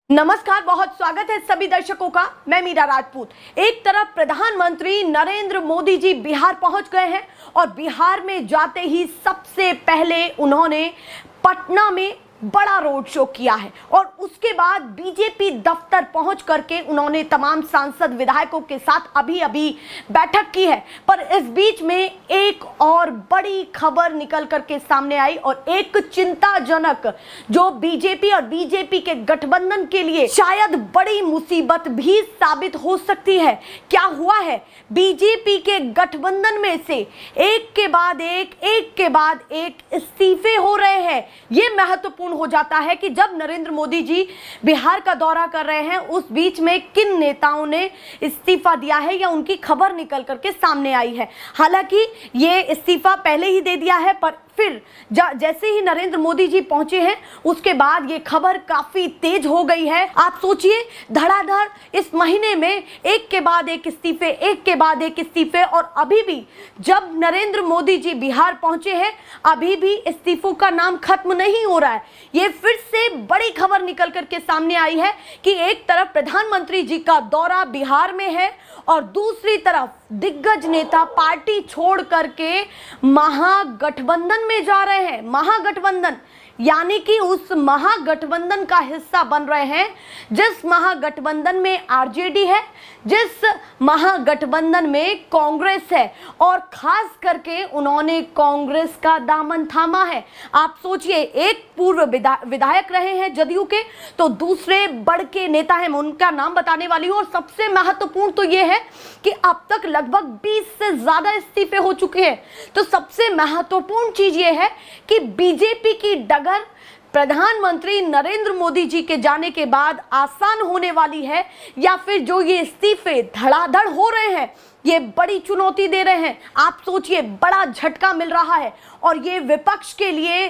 नमस्कार, बहुत स्वागत है सभी दर्शकों का। मैं मीरा राजपूत। एक तरफ प्रधानमंत्री नरेंद्र मोदी जी बिहार पहुंच गए हैं और बिहार में जाते ही सबसे पहले उन्होंने पटना में बड़ा रोड शो किया है और उसके बाद बीजेपी दफ्तर पहुंच करके उन्होंने तमाम सांसद विधायकों के साथ अभी बैठक की है। पर इस बीच में एक और बड़ी खबर निकल करके सामने आई और एक चिंताजनक जो बीजेपी और बीजेपी के गठबंधन के लिए शायद बड़ी मुसीबत भी साबित हो सकती है। क्या हुआ है? बीजेपी के गठबंधन में से एक के बाद एक इस्तीफे हो रहे हैं। ये महत्वपूर्ण हो जाता है कि जब नरेंद्र मोदी जी बिहार का दौरा कर रहे हैं उस बीच में किन नेताओं ने इस्तीफा दिया है या उनकी खबर निकल करके सामने आई है। हालांकि ये इस्तीफा पहले ही दे दिया है, पर फिर जैसे ही नरेंद्र मोदी जी पहुंचे हैं उसके बाद ये खबर काफी तेज हो गई है। आप सोचिए, धड़ाधड़ इस महीने में एक के बाद एक इस्तीफे और अभी भी जब नरेंद्र मोदी जी बिहार पहुंचे हैं अभी भी इस्तीफों का नाम खत्म नहीं हो रहा है। ये फिर से बड़ी खबर निकल करके सामने आई है कि एक तरफ प्रधानमंत्री जी का दौरा बिहार में है और दूसरी तरफ दिग्गज नेता पार्टी छोड़ करके महागठबंधन में जा रहे हैं। महागठबंधन यानी कि उस महागठबंधन का हिस्सा बन रहे हैं जिस महागठबंधन में आरजेडी है, जिस महागठबंधन में कांग्रेस है और खास करके उन्होंने कांग्रेस का दामन थामा है। आप सोचिए, एक पूर्व विधायक रहे हैं जदयू के, तो दूसरे बड़ के नेता हैं, मैं उनका नाम बताने वाली हूं। और सबसे महत्वपूर्ण तो यह है कि अब तक लगभग 20 से ज्यादा इस्तीफे हो चुके हैं। तो सबसे महत्वपूर्ण चीज यह है कि बीजेपी की डगर प्रधानमंत्री नरेंद्र मोदी जी के जाने के बाद आसान होने वाली है या फिर जो ये इस्तीफे धड़ाधड़ हो रहे हैं ये बड़ी चुनौती दे रहे हैं। आप सोचिए, बड़ा झटका मिल रहा है और ये विपक्ष के लिए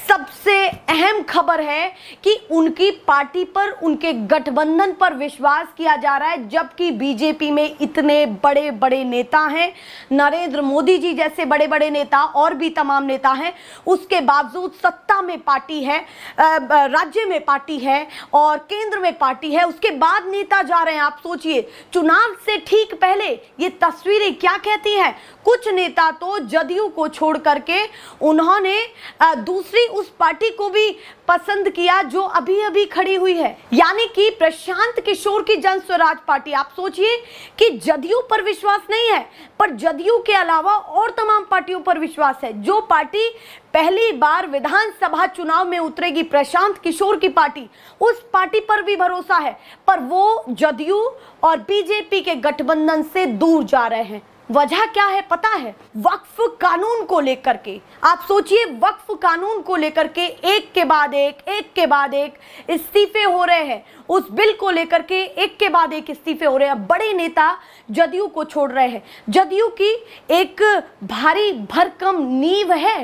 सबसे अहम खबर है कि उनकी पार्टी पर, उनके गठबंधन पर विश्वास किया जा रहा है, जबकि बीजेपी में इतने बड़े बड़े नेता हैं, नरेंद्र मोदी जी जैसे बड़े बड़े नेता और भी तमाम नेता हैं, उसके बावजूद सत्ता में पार्टी है, राज्य में पार्टी है और केंद्र में पार्टी है, उसके बाद नेता जा रहे हैं। आप सोचिए, चुनाव से ठीक पहले ये तस्वीरें क्या कहती हैं। कुछ नेता तो जदयू को छोड़ करके उन्होंने दूसरी उस पार्टी को भी पसंद किया जो अभी खड़ी हुई है, यानी कि प्रशांत किशोर की जन स्वराज पार्टी। आप सोचिए कि जदयू पर विश्वास नहीं है, पर जदयू के अलावा और तमाम पार्टियों पर विश्वास है। जो पार्टी पहली बार विधानसभा चुनाव में उतरेगी, प्रशांत किशोर की पार्टी, उस पार्टी पर भी भरोसा है, पर वो जदयू और बीजेपी के गठबंधन से दूर जा रहे हैं। वजह क्या है पता है? वक्फ कानून को लेकर के। आप सोचिए, वक्फ कानून को लेकर के एक के बाद एक इस्तीफे हो रहे हैं। उस बिल को लेकर के एक के बाद एक इस्तीफे हो रहे हैं। बड़े नेता जदयू को छोड़ रहे हैं। जदयू की एक भारी भरकम नींव है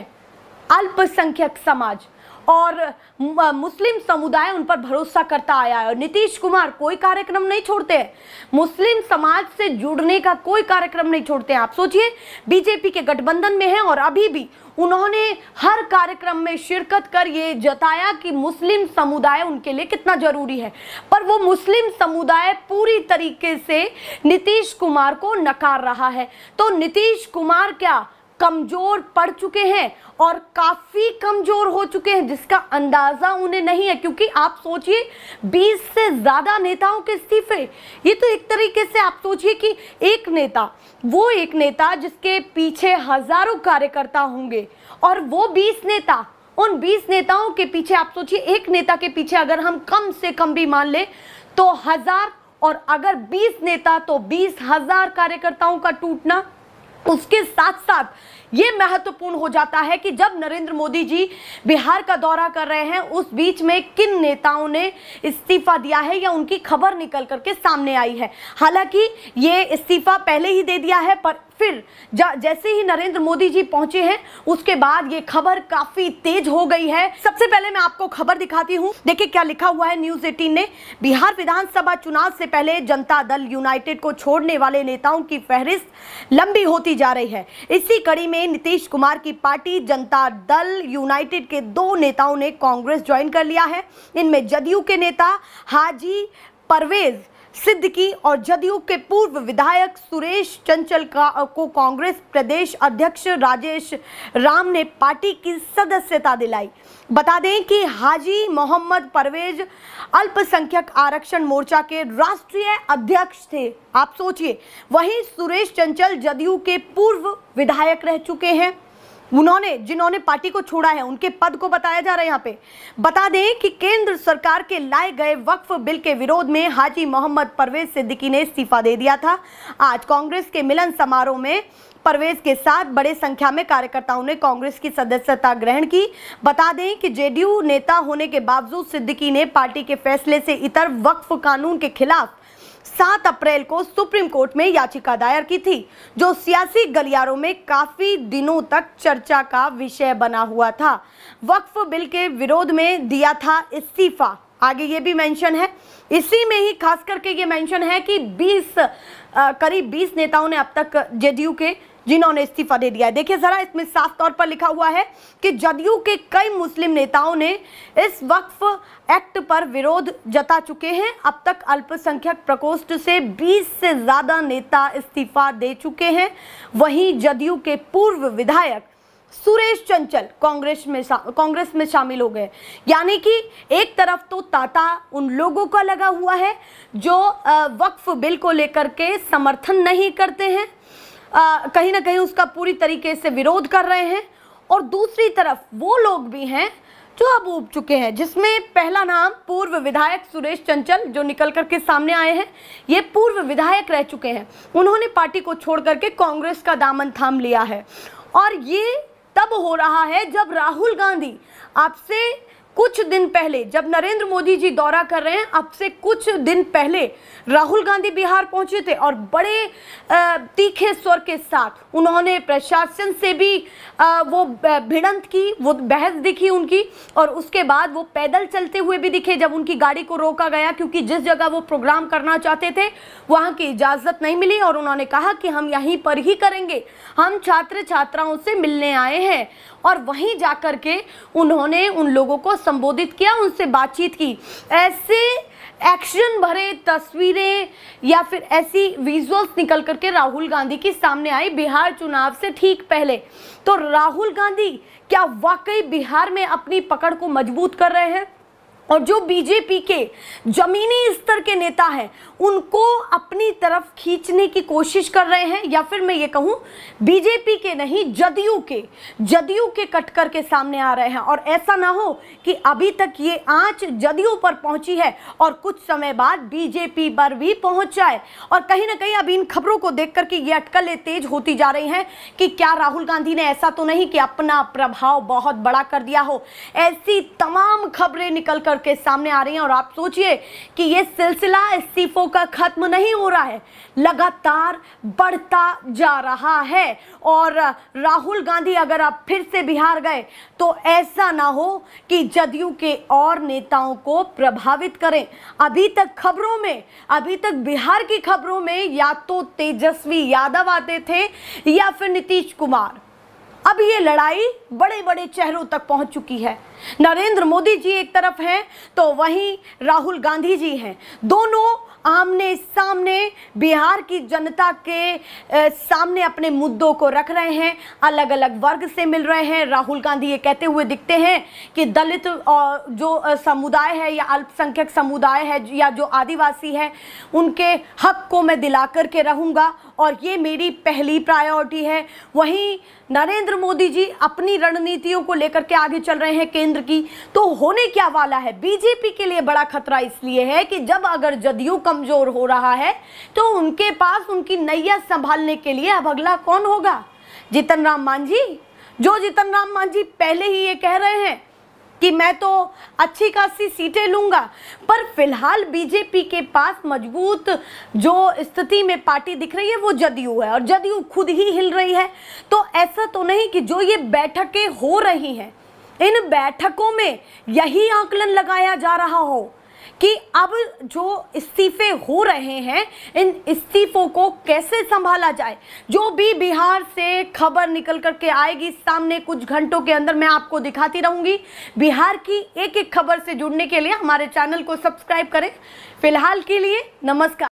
अल्पसंख्यक समाज और मुस्लिम समुदाय उन पर भरोसा करता आया है। और नीतीश कुमार कोई कार्यक्रम नहीं छोड़ते हैं, मुस्लिम समाज से जुड़ने का कोई कार्यक्रम नहीं छोड़ते हैं। आप सोचिए, बीजेपी के गठबंधन में हैं और अभी भी उन्होंने हर कार्यक्रम में शिरकत कर ये जताया कि मुस्लिम समुदाय उनके लिए कितना जरूरी है, पर वो मुस्लिम समुदाय पूरी तरीके से नीतीश कुमार को नकार रहा है। तो नीतीश कुमार क्या कमजोर पड़ चुके हैं और काफी कमजोर हो चुके हैं, जिसका अंदाजा उन्हें नहीं है। क्योंकि आप सोचिए, 20 से ज्यादा नेताओं के इस्तीफे, ये तो एक तरीके से आप सोचिए कि एक नेता जिसके पीछे हजारों कार्यकर्ता होंगे और वो 20 नेता, उन 20 नेताओं के पीछे आप सोचिए, एक नेता के पीछे अगर हम कम से कम भी मान ले तो 1000, और अगर 20 नेता तो 20,000 कार्यकर्ताओं का टूटना। उसके साथ साथ ये महत्वपूर्ण हो जाता है कि जब नरेंद्र मोदी जी बिहार का दौरा कर रहे हैं उस बीच में किन नेताओं ने इस्तीफा दिया है या उनकी खबर निकल करके सामने आई है। हालांकि ये इस्तीफा पहले ही दे दिया है, पर फिर जैसे ही नरेंद्र मोदी जी पहुंचे हैं उसके बाद ये खबर काफी तेज हो गई है। सबसे पहले मैं आपको खबर दिखाती हूं, देखिए क्या लिखा हुआ है न्यूज़ 18 ने। बिहार विधानसभा चुनाव से पहले जनता दल यूनाइटेड को छोड़ने वाले नेताओं की फहरिस्त लंबी होती जा रही है। इसी कड़ी में में नीतीश कुमार की पार्टी जनता दल यूनाइटेड के 2 नेताओं ने कांग्रेस ज्वाइन कर लिया है। इनमें जदयू के नेता हाजी परवेज सिद्दीकी और जदयू के पूर्व विधायक सुरेश चंचल को कांग्रेस प्रदेश अध्यक्ष राजेश राम ने पार्टी की सदस्यता दिलाई। बता दें कि हाजी मोहम्मद परवेज अल्पसंख्यक आरक्षण मोर्चा के राष्ट्रीय अध्यक्ष थे, आप सोचिए। वहीं सुरेश चंचल जदयू के पूर्व विधायक रह चुके हैं। जिन्होंने पार्टी को छोड़ा है उनके पद को बताया जा रहा है यहाँ पे। बता दें कि केंद्र सरकार के लाए गए वक्फ बिल के विरोध में हाजी मोहम्मद परवेज सिद्दीकी ने इस्तीफा दे दिया था। आज कांग्रेस के मिलन समारोह में परवेज के साथ बड़े संख्या में कार्यकर्ताओं ने कांग्रेस की सदस्यता ग्रहण की। बता दें कि जेडीयू नेता होने के बावजूद सिद्दीकी ने पार्टी के फैसले से इतर वक्फ कानून के खिलाफ 7 अप्रैल को सुप्रीम कोर्ट में याचिका दायर की थी, जो सियासी गलियारों में काफी दिनों तक चर्चा का विषय बना हुआ था। वक्फ बिल के विरोध में दिया था इस्तीफा, आगे ये भी मेंशन है। इसी में ही खास करके ये मेंशन है कि करीब 20 नेताओं ने अब तक जेडीयू के जिन्होंने इस्तीफा दे दिया है। देखिए जरा, इसमें साफ तौर पर लिखा हुआ है कि जदयू के कई मुस्लिम नेताओं ने इस वक्फ एक्ट पर विरोध जता चुके हैं। अब तक अल्पसंख्यक प्रकोष्ठ से 20 से ज्यादा नेता इस्तीफा दे चुके हैं। वहीं जदयू के पूर्व विधायक सुरेश चंचल कांग्रेस में शामिल हो गए। यानी कि एक तरफ तो तांता उन लोगों का लगा हुआ है जो वक्फ बिल को लेकर के समर्थन नहीं करते हैं, कहीं ना कहीं उसका पूरी तरीके से विरोध कर रहे हैं, और दूसरी तरफ वो लोग भी हैं जो अब उब चुके हैं, जिसमें पहला नाम पूर्व विधायक सुरेश चंचल जो निकल करके सामने आए हैं। ये पूर्व विधायक रह चुके हैं, उन्होंने पार्टी को छोड़ करके कांग्रेस का दामन थाम लिया है। और ये तब हो रहा है जब राहुल गांधी आपसे कुछ दिन पहले, जब नरेंद्र मोदी जी दौरा कर रहे हैं, अब से कुछ दिन पहले राहुल गांधी बिहार पहुंचे थे और बड़े तीखे स्वर के साथ उन्होंने प्रशासन से भी वो भिड़ंत की, वो बहस दिखी उनकी, और उसके बाद वो पैदल चलते हुए भी दिखे जब उनकी गाड़ी को रोका गया, क्योंकि जिस जगह वो प्रोग्राम करना चाहते थे वहाँ की इजाज़त नहीं मिली और उन्होंने कहा कि हम यहीं पर ही करेंगे, हम छात्र छात्राओं से मिलने आए हैं। और वहीं जाकर के उन्होंने उन लोगों को संबोधित किया, उनसे बातचीत की। ऐसे एक्शन भरे तस्वीरें या फिर ऐसी विजुअल्स निकल करके राहुल गांधी की सामने आई बिहार चुनाव से ठीक पहले। तो राहुल गांधी क्या वाकई बिहार में अपनी पकड़ को मजबूत कर रहे हैं? और जो बीजेपी के जमीनी स्तर के नेता हैं उनको अपनी तरफ खींचने की कोशिश कर रहे हैं, या फिर मैं ये कहूं बीजेपी के नहीं जदयू के कटकर के सामने आ रहे हैं। और ऐसा ना हो कि अभी तक ये आंच जदयू पर पहुंची है और कुछ समय बाद बीजेपी पर भी पहुंच जाए। और कहीं ना कहीं अभी इन खबरों को देख करके ये अटकलें तेज होती जा रही हैं कि क्या राहुल गांधी ने ऐसा तो नहीं कि अपना प्रभाव बहुत बड़ा कर दिया हो। ऐसी तमाम खबरें निकल करके सामने आ रही हैं और आप सोचिए कि ये सिलसिला इस्तीफों का खत्म नहीं हो रहा है, लगातार बढ़ता जा रहा है। और राहुल गांधी अगर आप फिर से बिहार गए तो ऐसा ना हो कि जदयू के और नेताओं को प्रभावित करें। अभी तक बिहार की खबरों में या तो तेजस्वी यादव आते थे या फिर नीतीश कुमार। अब ये लड़ाई बड़े बड़े चेहरों तक पहुंच चुकी है। नरेंद्र मोदी जी एक तरफ हैं तो वहीं राहुल गांधी जी हैं। दोनों आमने सामने बिहार की जनता के सामने अपने मुद्दों को रख रहे हैं, अलग अलग वर्ग से मिल रहे हैं। राहुल गांधी ये कहते हुए दिखते हैं कि दलित जो समुदाय है या अल्पसंख्यक समुदाय है या जो आदिवासी है उनके हक को मैं दिला करके रहूँगा और ये मेरी पहली प्रायोरिटी है। वहीं नरेंद्र मोदी जी अपनी रणनीतियों को लेकर के आगे चल रहे हैं केंद्र की। तो होने क्या वाला है, बीजेपी के लिए बड़ा खतरा इसलिए है कि जब अगर जदयू कमजोर हो रहा है तो उनके पास उनकी नैया संभालने के लिए अब अगला कौन होगा? जीतन राम मांझी। जीतन राम मांझी पहले ही ये कह रहे हैं कि मैं तो अच्छी खासी सीटें लूंगा, पर फिलहाल बीजेपी के पास मजबूत जो स्थिति में पार्टी दिख रही है वो जदयू है और जदयू खुद ही हिल रही है। तो ऐसा तो नहीं कि जो ये बैठकें हो रही हैं इन बैठकों में यही आकलन लगाया जा रहा हो कि अब जो इस्तीफे हो रहे हैं इन इस्तीफों को कैसे संभाला जाए। जो भी बिहार से खबर निकल करके आएगी सामने कुछ घंटों के अंदर मैं आपको दिखाती रहूंगी। बिहार की एक एक खबर से जुड़ने के लिए हमारे चैनल को सब्सक्राइब करें। फिलहाल के लिए नमस्कार।